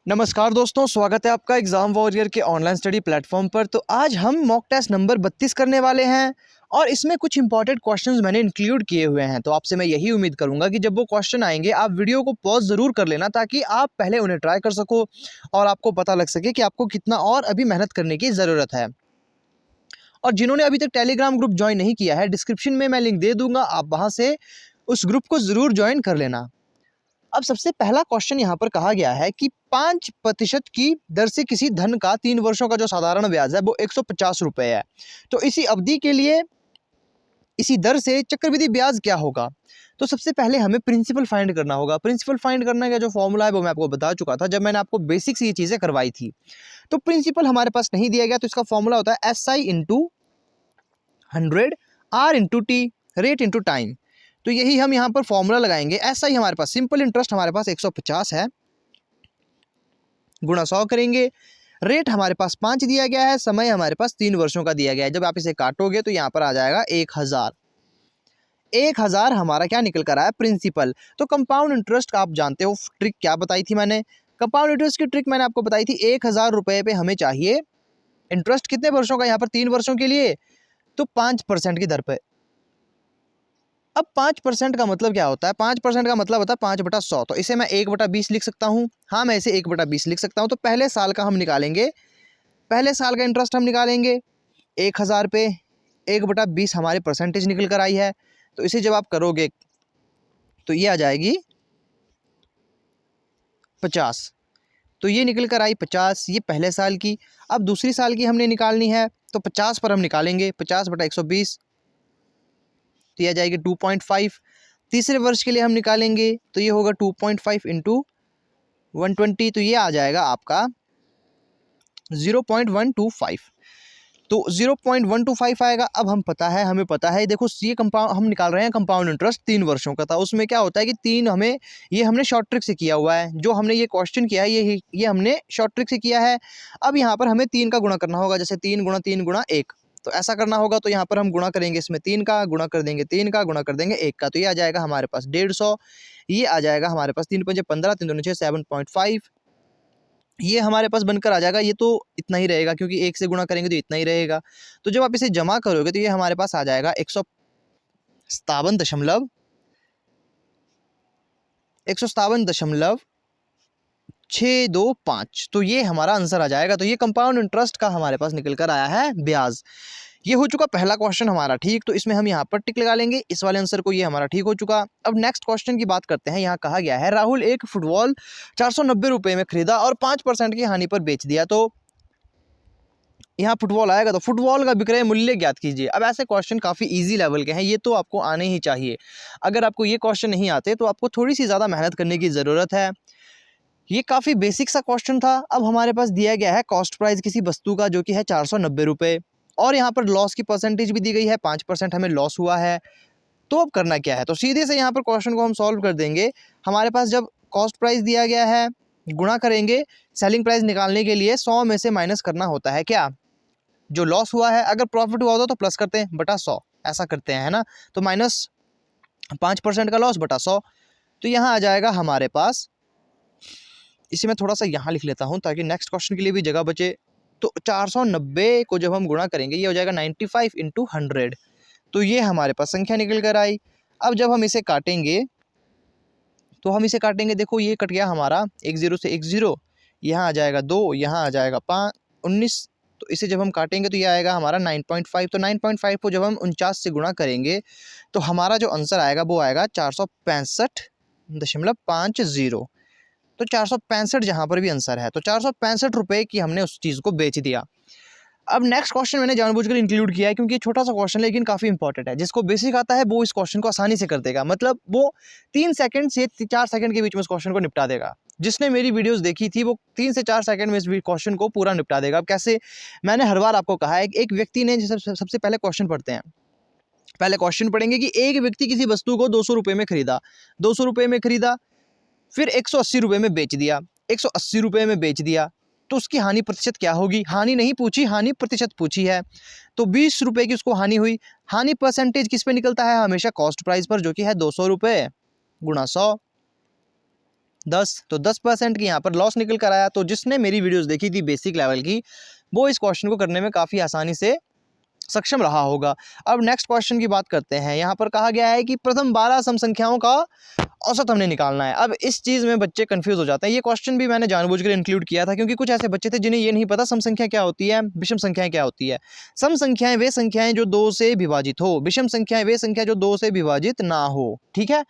नमस्कार दोस्तों, स्वागत है आपका एग्ज़ाम वॉरियर के ऑनलाइन स्टडी प्लेटफॉर्म पर। तो आज हम मॉक टेस्ट नंबर 32 करने वाले हैं और इसमें कुछ इंपॉर्टेंट क्वेश्चंस मैंने इंक्लूड किए हुए हैं। तो आपसे मैं यही उम्मीद करूंगा कि जब वो क्वेश्चन आएंगे आप वीडियो को पॉज ज़रूर कर लेना, ताकि आप पहले उन्हें ट्राई कर सको और आपको पता लग सके कि आपको कितना और अभी मेहनत करने की ज़रूरत है। और जिन्होंने अभी तक टेलीग्राम ग्रुप ज्वाइन नहीं किया है, डिस्क्रिप्शन में मैं लिंक दे दूंगा, आप वहाँ से उस ग्रुप को ज़रूर ज्वाइन कर लेना। अब सबसे पहला क्वेश्चन यहाँ पर कहा गया है कि 5% की दर से किसी धन का 3 वर्षों का जो साधारण ब्याज है वो 150 रुपये है। तो इसी अवधि के लिए इसी दर से चक्रवृद्धि ब्याज क्या होगा? तो सबसे पहले हमें प्रिंसिपल फाइंड करना होगा। प्रिंसिपल फाइंड करने का जो फॉर्मूला है वो मैं आपको बता चुका था जब मैंने आपको बेसिक से ये चीज़ें करवाई थी। तो प्रिंसिपल हमारे पास नहीं दिया गया, तो इसका फॉर्मूला होता है SI into 100 R into T, rate into time. तो यही हम यहाँ पर फॉर्मूला लगाएंगे। ऐसा ही हमारे पास सिंपल इंटरेस्ट हमारे पास 150 है, गुणा 100 करेंगे। रेट हमारे पास 5 दिया गया है, समय हमारे पास 3 वर्षों का दिया गया है। जब आप इसे काटोगे तो यहाँ पर आ जाएगा 1000। 1000 हमारा क्या निकल कर आया? प्रिंसिपल। तो कंपाउंड इंटरेस्ट का आप जानते हो ट्रिक क्या बताई थी मैंने? कंपाउंड इंटरेस्ट की ट्रिक मैंने आपको बताई थी, 1000 रुपये पे हमें चाहिए इंटरेस्ट कितने वर्षों का? यहाँ पर 3 वर्षों के लिए, तो 5% की दर पे। अब 5% का मतलब क्या होता है? 5% का मतलब होता है 5/100। तो इसे मैं 1/20 लिख सकता हूँ। हाँ, मैं इसे 1/20 लिख सकता हूँ। तो पहले साल का हम निकालेंगे, पहले साल का इंटरेस्ट हम निकालेंगे 1000 पे 1/20 हमारी परसेंटेज निकल कर आई है। तो इसे जब आप करोगे तो ये आ जाएगी 50। तो ये निकल कर आई 50, ये पहले साल की। अब दूसरी साल की हमने निकालनी है, तो 50 पर हम निकालेंगे 50/120, तो ये आ जाएगी 2.5। तीसरे वर्ष के लिए हम निकालेंगे तो ये होगा 2.5 इंटू 120, तो ये आ जाएगा आपका 0.125। तो 0.125 आएगा। अब हमें पता है, देखो ये कंपाउंड हम निकाल रहे हैं, कंपाउंड इंटरेस्ट 3 वर्षों का था। उसमें क्या होता है कि 3 हमें, ये हमने शॉर्ट ट्रिक से किया हुआ है। जो हमने ये क्वेश्चन किया है ये हमने शॉर्ट ट्रिक से किया है। अब यहाँ पर हमें 3 का गुणा करना होगा, जैसे 3 गुणा 3 गुणा 1, तो ऐसा करना होगा। तो यहाँ पर हम गुणा करेंगे, इसमें 3 का गुणा कर देंगे, 3 का गुणा कर देंगे 1 का, तो ये आ जाएगा हमारे पास 150। ये आ जाएगा हमारे पास 3 पंजे 15, 3 दूनी 6, 7.5। ये हमारे पास बनकर आ जाएगा। ये तो इतना ही रहेगा क्योंकि 1 से गुणा करेंगे तो इतना ही रहेगा। तो जब आप इसे जमा करोगे तो ये हमारे पास आ जाएगा 157.625। तो ये हमारा आंसर आ जाएगा। तो ये कंपाउंड इंटरेस्ट का हमारे पास निकल कर आया है ब्याज। ये हो चुका पहला क्वेश्चन हमारा ठीक। तो इसमें हम यहाँ पर टिक लगा लेंगे इस वाले आंसर को, ये हमारा ठीक हो चुका। अब नेक्स्ट क्वेश्चन की बात करते हैं। यहाँ कहा गया है राहुल एक फुटबॉल 490 रुपये में खरीदा और 5% की हानि पर बेच दिया। तो यहाँ फुटबॉल आएगा, तो फुटबॉल का विक्रय मूल्य ज्ञात कीजिए। अब ऐसे क्वेश्चन काफ़ी इजी लेवल के हैं, ये तो आपको आने ही चाहिए। अगर आपको ये क्वेश्चन नहीं आते तो आपको थोड़ी सी ज़्यादा मेहनत करने की ज़रूरत है। ये काफ़ी बेसिक सा क्वेश्चन था। अब हमारे पास दिया गया है कॉस्ट प्राइस किसी वस्तु का जो कि है 490 रुपये, और यहाँ पर लॉस की परसेंटेज भी दी गई है, 5% हमें लॉस हुआ है। तो अब करना क्या है? तो सीधे से यहाँ पर क्वेश्चन को हम सॉल्व कर देंगे। हमारे पास जब कॉस्ट प्राइस दिया गया है, गुणा करेंगे, सेलिंग प्राइस निकालने के लिए 100 में से माइनस करना होता है क्या? जो लॉस हुआ है, अगर प्रॉफिट हुआ होता तो प्लस करते हैं बटा 100, ऐसा करते हैं, है ना? तो माइनस 5% का लॉस बटा 100। तो यहाँ आ जाएगा हमारे पास, इसे मैं थोड़ा सा यहाँ लिख लेता हूँ ताकि नेक्स्ट क्वेश्चन के लिए भी जगह बचे। तो 490 को जब हम गुणा करेंगे ये हो जाएगा 95 इंटू 100। तो ये हमारे पास संख्या निकल कर आई। अब जब हम इसे काटेंगे तो हम इसे काटेंगे, देखो ये कट गया हमारा, 1 0 से 1 0, यहाँ आ जाएगा 2, यहाँ आ जाएगा 5 19। तो इसे जब हम काटेंगे तो ये आएगा हमारा 9.5। तो 9.5 को जब हम 49 से गुणा करेंगे तो हमारा जो आंसर आएगा वो आएगा 465.50। तो 465 जहाँ पर भी आंसर है, तो 465 रुपये की हमने उस चीज़ को बेच दिया। अब नेक्स्ट क्वेश्चन मैंने जानबूझकर इंक्लूड किया है क्योंकि ये छोटा सा क्वेश्चन है लेकिन काफ़ी इंपॉर्टेंट है। जिसको बेसिक आता है वो इस क्वेश्चन को आसानी से कर देगा, मतलब वो 3 सेकंड से 4 सेकंड के बीच में इस क्वेश्चन को निपटा देगा। जिसने मेरी वीडियोस देखी थी वो 3 से 4 सेकंड में इस क्वेश्चन को पूरा निपटा देगा। अब कैसे? मैंने हर बार आपको कहा है, एक व्यक्ति ने, सबसे पहले क्वेश्चन पढ़ते हैं, पहले क्वेश्चन पढ़ेंगे कि एक व्यक्ति किसी वस्तु को 200 रुपये में खरीदा, 200 रुपये में खरीदा, फिर 180 रुपये में बेच दिया, 180 रुपये में बेच दिया, तो उसकी हानि प्रतिशत क्या होगी? हानि नहीं पूछी, हानि प्रतिशत पूछी है। तो 20 रुपये की उसको हानि हुई। हानि परसेंटेज किस पे निकलता है? हमेशा कॉस्ट प्राइस पर, जो कि है 200 रुपये गुणा 100। 10, तो 10% की यहाँ पर लॉस निकल कर आया। तो जिसने मेरी वीडियोस देखी थी बेसिक लेवल की, वो इस क्वेश्चन को करने में काफ़ी आसानी से सक्षम रहा होगा। अब नेक्स्ट क्वेश्चन की बात करते हैं। यहाँ पर कहा गया है कि प्रथम 12 सम संख्याओं का औसत हमने निकालना है। अब इस चीज़ में बच्चे कंफ्यूज हो जाते हैं। ये क्वेश्चन भी मैंने जानबूझकर इंक्लूड किया था क्योंकि कुछ ऐसे बच्चे थे जिन्हें ये नहीं पता सम संख्या क्या होती है, विषम संख्याएं क्या होती है। सम संख्याएं वे संख्याएं जो 2 से विभाजित हो, विषम संख्याएं वे संख्या जो 2 से विभाजित ना हो। ठीक है,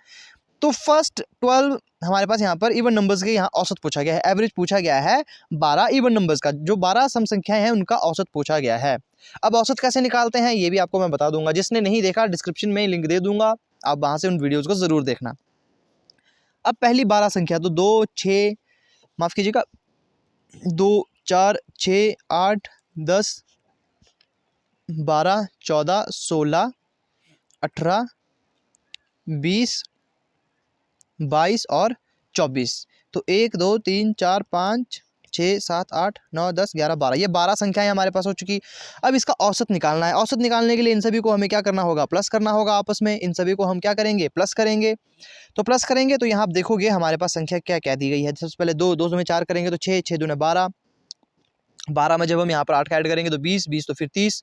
तो फर्स्ट 12 हमारे पास यहाँ पर इवन नंबर्स के यहाँ औसत पूछा गया है, एवरेज पूछा गया है 12 इवन नंबर्स का, जो 12 सम संख्याएं हैं उनका औसत पूछा गया है। अब औसत कैसे निकालते हैं ये भी आपको मैं बता दूंगा। जिसने नहीं देखा डिस्क्रिप्शन में लिंक दे दूंगा, आप वहां से उन वीडियोस को जरूर देखना। अब पहली 12 संख्या तो 2, 6, माफ कीजिएगा 2, 4, 6, 8, 10, 12, 14, 16, 18, 20, 22 और 24। तो 1, 2, 3, 4, 5, 6, 7, 8, 9, 10, 11, 12, ये 12 संख्याएं हमारे पास हो चुकी। अब इसका औसत निकालना है। औसत निकालने के लिए इन सभी को हमें क्या करना होगा, प्लस करना होगा आपस में। इन सभी को हम क्या करेंगे, प्लस करेंगे। तो प्लस करेंगे तो यहाँ आप देखोगे हमारे पास संख्या क्या क्या दी गई है। सबसे पहले 2, 2 में 4 करेंगे तो 6, 6 दूने 12, 12 में जब हम यहाँ पर 8 का ऐड करेंगे तो 20, 20 तो फिर 30,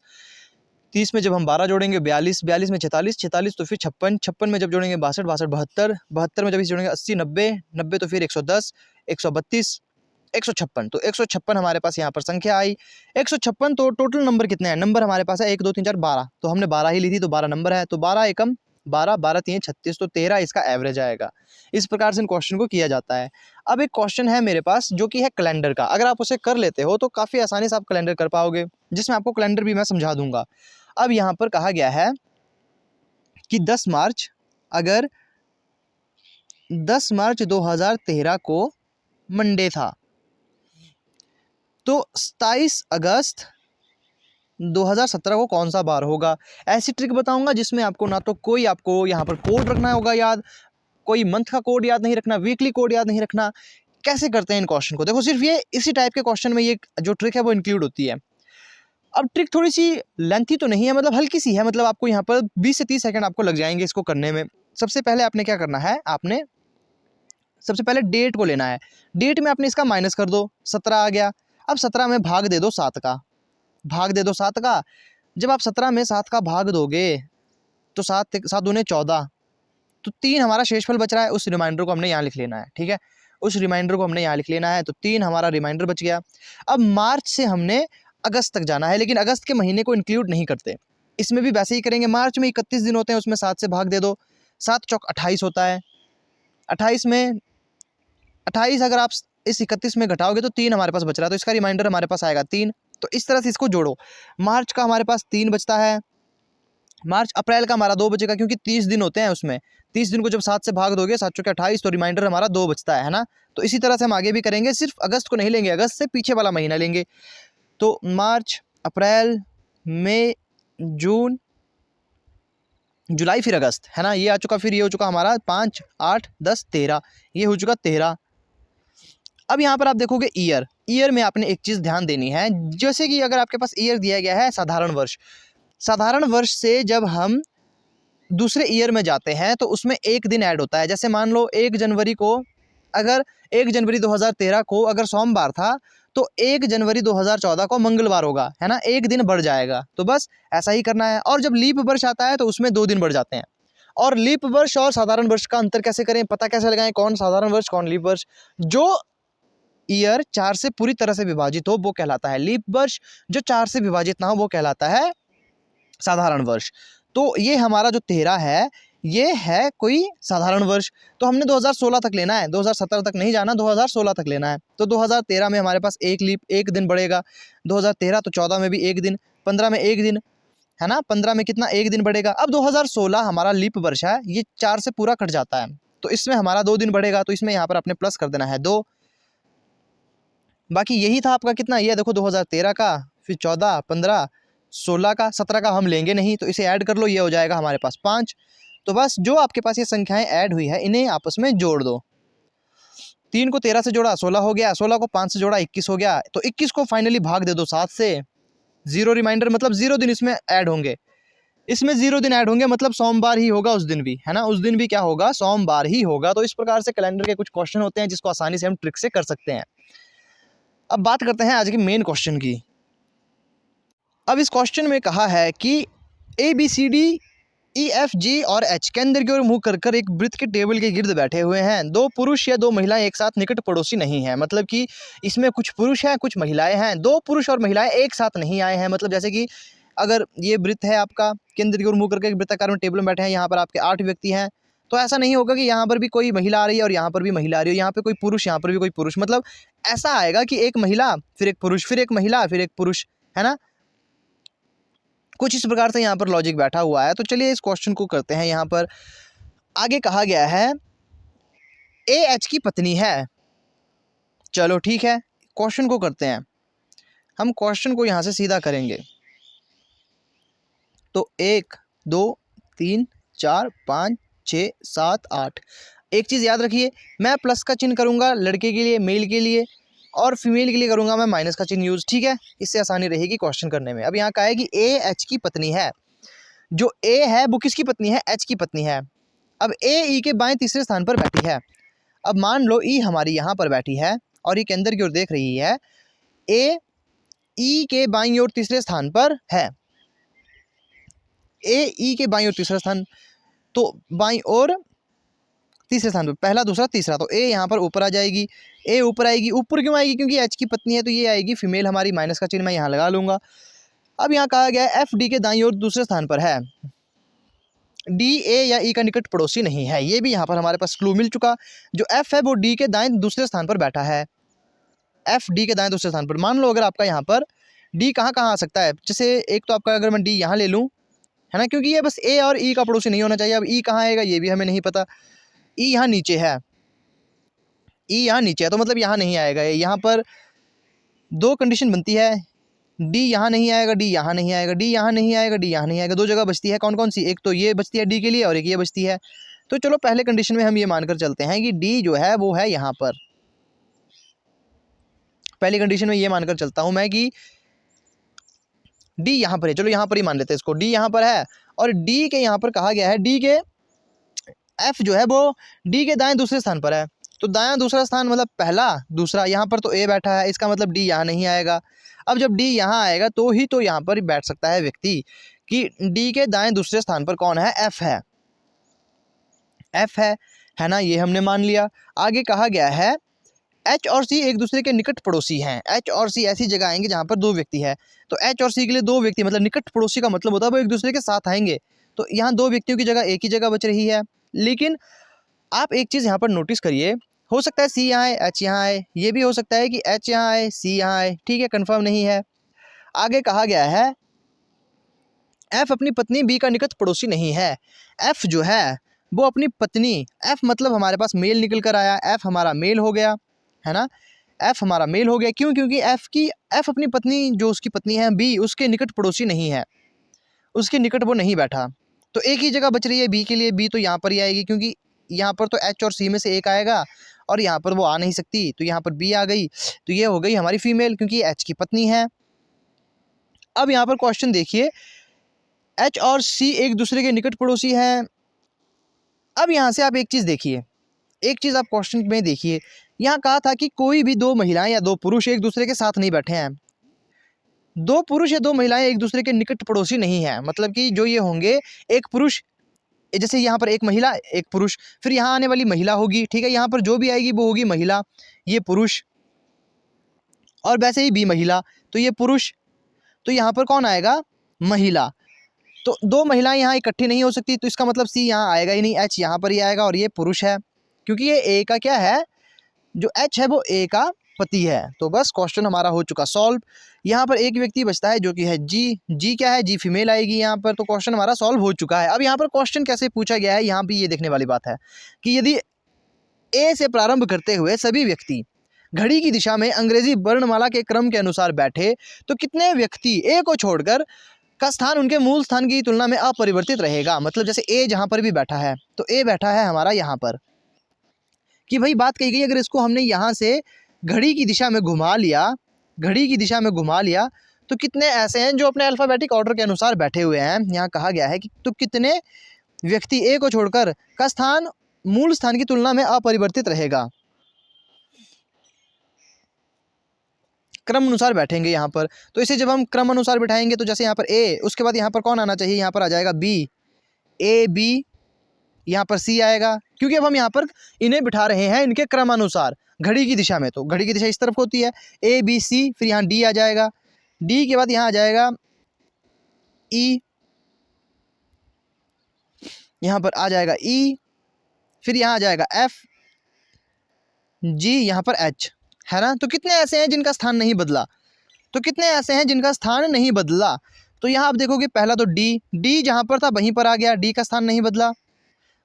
30 में जब हम 12 जोड़ेंगे 42, 42 में 46, 46 तो फिर 56, 56 में जब जोड़ेंगे 62, 62 72, 72 में जब इसे जोड़ेंगे 80, 90, 90 तो फिर 110, 132, 156। तो 156 हमारे पास यहाँ पर संख्या आई। 156 तो टोटल नंबर कितने हैं, नंबर हमारे पास है 1, 2, 3, 4, 12, तो हमने 12 ही ली थी तो 12 नंबर है। तो 12 एकम 12, 12 3 36, तो 13 इसका एवरेज आएगा। इस प्रकार से इन क्वेश्चन को किया जाता है। अब एक क्वेश्चन है मेरे पास जो कि है कैलेंडर का। अगर आप उसे कर लेते हो तो काफ़ी आसानी से आप कैलेंडर कर पाओगे, जिसमें आपको कैलेंडर भी मैं समझा दूंगा। अब यहाँ पर कहा गया है कि 10 मार्च, अगर 10 मार्च 2013 को मंडे था तो 27 अगस्त 2017 को कौन सा बार होगा। ऐसी ट्रिक बताऊंगा जिसमें आपको ना तो कोई आपको यहाँ पर कोड रखना होगा याद, कोई मंथ का कोड याद नहीं रखना, वीकली कोड याद नहीं रखना। कैसे करते हैं इन क्वेश्चन को, देखो सिर्फ ये इसी टाइप के क्वेश्चन में ये जो ट्रिक है वो इंक्लूड होती है। अब ट्रिक थोड़ी सी लेंथी तो नहीं है, मतलब हल्की सी है, मतलब आपको यहाँ पर 20 से 30 सेकंड आपको लग जाएंगे इसको करने में। सबसे पहले आपने क्या करना है, आपने सबसे पहले डेट को लेना है। डेट में आपने इसका माइनस कर दो, 17 आ गया। अब 17 में भाग दे दो 7 का, भाग दे दो 7 का। जब आप 17 में 7 का भाग दोगे तो 7 7 दूने 14, तो 3 हमारा शेषफल बच रहा है। उस रिमाइंडर को हमने यहाँ लिख लेना है, ठीक है, उस रिमाइंडर को हमने यहाँ लिख लेना है। तो 3 हमारा रिमाइंडर बच गया। अब मार्च से हमने अगस्त तक जाना है, लेकिन अगस्त के महीने को इंक्लूड नहीं करते। इसमें भी वैसे ही करेंगे। मार्च में 31 दिन होते हैं, उसमें 7 से भाग दे दो, 7 चौक 28 होता है। 28 में 28 अगर आप इस 31 में घटाओगे तो 3 हमारे पास बच रहा है, तो इसका रिमाइंडर हमारे पास आएगा 3। तो इस तरह से इसको जोड़ो। मार्च का हमारे पास 3 बचता है। मार्च अप्रैल का हमारा 2 बचेगा क्योंकि 30 दिन होते हैं उसमें। 30 दिन को जब 7 से भाग दोगे, 7 चौके 28, तो रिमाइंडर हमारा 2 बचता है ना। तो इसी तरह से हम आगे भी करेंगे, सिर्फ अगस्त को नहीं लेंगे, अगस्त से पीछे वाला महीना लेंगे। तो मार्च, अप्रैल, मई, जून, जुलाई, फिर अगस्त, है ना, ये आ चुका। फिर ये हो चुका हमारा 5, 8, 10, 13, ये हो चुका 13। अब यहाँ पर आप देखोगे ईयर, ईयर में आपने एक चीज़ ध्यान देनी है। जैसे कि अगर आपके पास ईयर दिया गया है साधारण वर्ष, साधारण वर्ष से जब हम दूसरे ईयर में जाते हैं तो उसमें एक दिन ऐड होता है। जैसे मान लो 1 जनवरी को, अगर 1 जनवरी 2013 को अगर सोमवार था तो 1 जनवरी 2014 को मंगलवार होगा, है ना, एक दिन बढ़ जाएगा। तो बस ऐसा ही करना है। और जब लीप वर्ष आता है तो उसमें 2 दिन बढ़ जाते हैं। और लीप वर्ष और साधारण वर्ष का अंतर कैसे करें, पता कैसे लगाएं, कौन साधारण वर्ष कौन लीप वर्ष। जो ईयर 4 से पूरी तरह से विभाजित हो वो कहलाता है लीप वर्ष, जो 4 से विभाजित ना हो वो कहलाता है साधारण वर्ष। तो ये हमारा जो 13 है ये है कोई साधारण वर्ष। तो हमने 2016 तक लेना है, 2017 तक नहीं जाना, 2016 तक लेना है। तो 2013 में हमारे पास एक दिन बढ़ेगा। 2013 तो 14 में भी एक दिन, 15 में एक दिन, है ना, 15 में कितना, एक दिन बढ़ेगा। अब 2016 हमारा लीप वर्ष है, ये 4 से पूरा कट जाता है, तो इसमें हमारा 2 दिन बढ़ेगा। तो इसमें यहाँ पर अपने प्लस कर देना है 2। बाकी यही था आपका कितना, ये देखो 2013 का, फिर 14, 15, 16 का, 17 का हम लेंगे नहीं, तो इसे ऐड कर लो, ये हो जाएगा हमारे पास 5। तो बस जो आपके पास ये संख्याएं ऐड हुई है इन्हें आपस में जोड़ दो। 3 को 13 से जोड़ा 16 हो गया, 16 को 5 से जोड़ा 21 हो गया। तो 21 को फाइनली भाग दे दो 7 से, 0 रिमाइंडर, मतलब 0 दिन इसमें ऐड होंगे। इसमें 0 दिन ऐड होंगे, मतलब सोमवार ही होगा उस दिन भी, है ना, उस दिन भी क्या होगा, सोमवार ही होगा। तो इस प्रकार से कैलेंडर के कुछ क्वेश्चन होते हैं जिसको आसानी से हम ट्रिक से कर सकते हैं। अब बात करते हैं आज के मेन क्वेश्चन की। अब इस क्वेश्चन में कहा है कि ABCDEFG और H के अंदर की ओर मुंह कर कर एक वृत्त के टेबल के गिर्द बैठे हुए हैं। दो पुरुष या दो महिलाएं एक साथ निकट पड़ोसी नहीं है। मतलब कि इसमें कुछ पुरुष हैं, कुछ महिलाएं हैं। दो पुरुष और महिलाएं एक साथ नहीं आए हैं। मतलब जैसे कि अगर ये वृत्त है आपका, केंद्र की ओर मुंह करके एक वृत्ताकार में टेबल में बैठे हैं, यहाँ पर आपके 8 व्यक्ति हैं, तो ऐसा नहीं होगा कि यहाँ पर भी कोई महिला आ रही है और यहाँ पर भी महिला आ रही है, यहाँ पे कोई पुरुष, यहाँ पर भी कोई पुरुष। मतलब ऐसा आएगा कि एक महिला फिर एक पुरुष, फिर एक महिला फिर एक पुरुष, है ना। कुछ इस प्रकार से यहाँ पर लॉजिक बैठा हुआ है। तो चलिए इस क्वेश्चन को करते हैं। यहाँ पर आगे कहा गया है AH की पत्नी है। चलो ठीक है, क्वेश्चन को करते हैं। हम क्वेश्चन को यहाँ से सीधा करेंगे तो 1 2 3 4 5 6 7 8। एक चीज़ याद रखिए, मैं प्लस का चिन्ह करूँगा लड़के के लिए, मेल के लिए, और फीमेल के लिए करूँगा मैं माइनस का चिन्ह यूज़, ठीक है। इससे आसानी रहेगी क्वेश्चन करने में। अब यहाँ कहा है कि AH की पत्नी है। जो A है वो किसकी पत्नी है, H की पत्नी है। अब A E के बाएं तीसरे स्थान पर बैठी है। अब मान लो E हमारी यहाँ पर बैठी है और ये केंद्र की ओर देख रही है। A E के बाईं ओर तीसरे स्थान पर है। A E के बाईं ओर तीसरा स्थान, तो बाईं ओर तीसरे स्थान पर पहला दूसरा तीसरा, तो A यहाँ पर ऊपर आ जाएगी। A ऊपर आएगी, ऊपर क्यों आएगी, क्योंकि H की पत्नी है तो ये आएगी फीमेल हमारी, माइनस का चिन्ह मैं यहाँ लगा लूँगा। अब यहाँ कहा गया है F D के दाईं ओर दूसरे स्थान पर है। D A या E का निकट पड़ोसी नहीं है। ये भी यहाँ पर हमारे पास क्लू मिल चुका। जो F है वो D के दाएं दूसरे स्थान पर बैठा है। F D के दाएं दूसरे स्थान पर। मान लो अगर आपका यहाँ पर D कहाँ कहाँ आ सकता है, जैसे एक तो आपका अगर मैं D यहाँ ले लूँ, है ना, क्योंकि ये बस A और E का पड़ोसी नहीं होना चाहिए। अब E कहाँ आएगा ये भी हमें नहीं पता। E यहाँ नीचे है, E यहाँ नीचे है, तो मतलब यहाँ नहीं आएगा। यहाँ पर दो कंडीशन बनती है, D यहाँ नहीं आएगा, D यहाँ नहीं आएगा, D यहाँ नहीं आएगा, D यहाँ नहीं आएगा। दो जगह बचती है, कौन कौन सी, एक तो ये बचती है D के लिए और एक ये बचती है। तो चलो पहले कंडीशन में हम ये मानकर चलते हैं कि D जो है वो है यहाँ पर। पहली कंडीशन में ये मानकर चलता हूँ मैं कि D यहाँ पर है। चलो यहाँ पर ही मान लेते हैं इसको, D यहाँ पर है और D के यहाँ पर कहा गया है D के F जो है वो D के दाएं दूसरे स्थान पर है। तो दायां दूसरा स्थान मतलब पहला दूसरा, यहाँ पर तो A बैठा है, इसका मतलब D यहाँ नहीं आएगा। अब जब D यहाँ आएगा तो ही तो यहाँ पर बैठ सकता है व्यक्ति कि D के दाएं दूसरे स्थान पर कौन है, F है। F है ना, ये हमने मान लिया। आगे कहा गया है H और C एक दूसरे के निकट पड़ोसी हैं। H और C ऐसी जगह आएंगे जहाँ पर दो व्यक्ति है। तो H और C के लिए दो व्यक्ति मतलब निकट पड़ोसी का मतलब होता है वो एक दूसरे के साथ आएंगे। तो यहाँ दो व्यक्तियों की जगह एक ही जगह बच रही है। लेकिन आप एक चीज़ यहाँ पर नोटिस करिए, हो सकता है C यहाँ आए, H यहाँ आए, ये भी हो सकता है कि H यहाँ आए, C यहाँ आए, ठीक है, कंफर्म नहीं है। आगे कहा गया है F अपनी पत्नी B का निकट पड़ोसी नहीं है। F जो है वो अपनी पत्नी, F मतलब हमारे पास मेल निकल कर आया, F हमारा मेल हो गया, है ना, F हमारा मेल हो गया। क्यों, क्योंकि F अपनी पत्नी जो उसकी पत्नी है B उसके निकट पड़ोसी नहीं है, उसके निकट वो नहीं बैठा। तो एक ही जगह बच रही है B के लिए, B तो यहाँ पर ही आएगी क्योंकि यहाँ पर तो H और C में से एक आएगा और यहाँ पर वो आ नहीं सकती, तो यहाँ पर B आ गई। तो ये हो गई हमारी फीमेल क्योंकि ये H की पत्नी है। अब यहाँ पर क्वेश्चन देखिए, H और C एक दूसरे के निकट पड़ोसी हैं। अब यहाँ से आप एक चीज़ देखिए, एक चीज़ आप क्वेश्चन में देखिए, यहाँ कहा था कि कोई भी दो महिलाएं या दो पुरुष एक दूसरे के साथ नहीं बैठे हैं। दो पुरुष या दो महिलाएं एक दूसरे के निकट पड़ोसी नहीं है, मतलब कि जो ये होंगे एक पुरुष, जैसे यहाँ पर एक महिला एक पुरुष, फिर यहाँ आने वाली महिला होगी, ठीक है, यहाँ पर जो भी आएगी वो होगी महिला, ये पुरुष, और वैसे ही भी महिला, तो ये पुरुष, तो यहाँ पर कौन आएगा, महिला। तो दो महिलाएं यहाँ इकट्ठी नहीं हो सकती, तो इसका मतलब C यहाँ आएगा ही नहीं, H यहाँ पर ही आएगा और ये पुरुष है क्योंकि ये A का क्या है, जो H है वो A का पति है। तो बस क्वेश्चन हमारा हो चुका सॉल्व। यहाँ पर एक व्यक्ति बचता है जो कि है G क्या है, G फीमेल आएगी यहाँ पर। तो क्वेश्चन हमारा सॉल्व हो चुका है। अब यहाँ पर क्वेश्चन कैसे पूछा गया है, यहाँ भी ये देखने वाली बात है कि यदि A से प्रारंभ करते हुए सभी व्यक्ति घड़ी की दिशा में अंग्रेजी वर्णमाला के क्रम के अनुसार बैठे तो कितने व्यक्ति A को छोड़कर का स्थान उनके मूल स्थान की तुलना में अपरिवर्तित रहेगा। मतलब जैसे A जहाँ पर भी बैठा है तो A बैठा है हमारा यहाँ पर, कि भाई बात कही गई अगर इसको हमने यहाँ से घड़ी की दिशा में घुमा लिया, घड़ी की दिशा में घुमा लिया तो कितने ऐसे हैं जो अपने अल्फ़ाबेटिक ऑर्डर के अनुसार बैठे हुए हैं। यहाँ कहा गया है कि तो कितने व्यक्ति ए को छोड़कर का स्थान मूल स्थान की तुलना में अपरिवर्तित रहेगा। क्रम अनुसार बैठेंगे यहाँ पर। तो इसे जब हम क्रम अनुसार बिठाएंगे तो जैसे यहाँ पर ए, उसके बाद यहाँ पर कौन आना चाहिए, यहाँ पर आ जाएगा बी, ए बी, यहाँ पर सी आएगा, क्योंकि अब हम यहाँ पर इन्हें बिठा रहे हैं इनके क्रमानुसार घड़ी की दिशा में। तो घड़ी की दिशा इस तरफ होती है, ए बी सी, फिर यहाँ डी आ जाएगा, डी के बाद यहाँ आ जाएगा ई, यहाँ पर आ जाएगा ई, फिर यहाँ आ जाएगा एफ, जी, यहाँ पर एच, है ना। तो कितने ऐसे हैं जिनका स्थान नहीं बदला, तो कितने ऐसे हैं जिनका स्थान नहीं बदला। तो यहाँ आप देखोगे पहला तो डी जहाँ पर था वहीं पर आ गया, डी का स्थान नहीं बदला।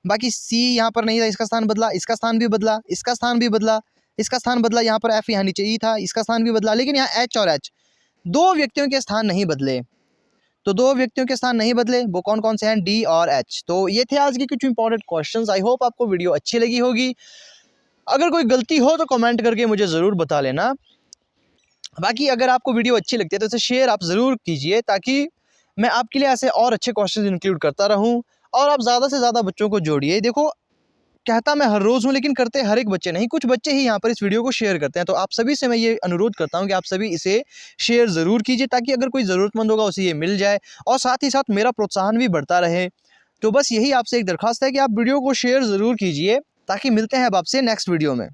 बाकी सी यहाँ पर नहीं था, इसका स्थान बदला, इसका स्थान भी बदला, इसका स्थान भी बदला, इसका स्थान बदला, यहाँ पर एफ यहाँ नीचे ई था, इसका स्थान भी बदला। लेकिन यहाँ एच और एच दो व्यक्तियों के स्थान नहीं बदले। तो दो व्यक्तियों के स्थान नहीं बदले, वो कौन कौन से हैं, डी और एच। तो ये थे आज के कुछ इंपॉर्टेंट क्वेश्चंस। आई होप आपको वीडियो अच्छी लगी होगी। अगर कोई गलती हो तो कमेंट करके मुझे ज़रूर बता लेना। बाकी अगर आपको वीडियो अच्छी लगती है तो इसे शेयर आप ज़रूर कीजिए, ताकि मैं आपके लिए ऐसे और अच्छे क्वेश्चन इंक्लूड करता रहूं और आप ज़्यादा से ज़्यादा बच्चों को जोड़िए। देखो, कहता मैं हर रोज़ हूँ, लेकिन करते हर एक बच्चे नहीं, कुछ बच्चे ही यहाँ पर इस वीडियो को शेयर करते हैं। तो आप सभी से मैं ये अनुरोध करता हूँ कि आप सभी इसे शेयर ज़रूर कीजिए, ताकि अगर कोई ज़रूरतमंद होगा उसे ये मिल जाए और साथ ही साथ मेरा प्रोत्साहन भी बढ़ता रहे। तो बस यही आपसे एक दरख्वास्त है कि आप वीडियो को शेयर ज़रूर कीजिए, ताकि मिलते हैं अब आपसे नेक्स्ट वीडियो में।